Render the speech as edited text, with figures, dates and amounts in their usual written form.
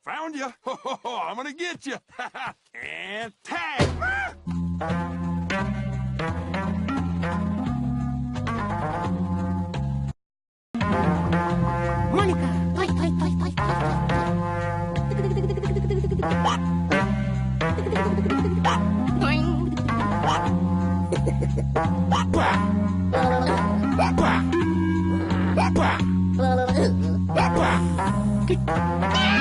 Found you. I'm gonna get you. And tag. Monica, fight, fight, fight, fight, fight, fight.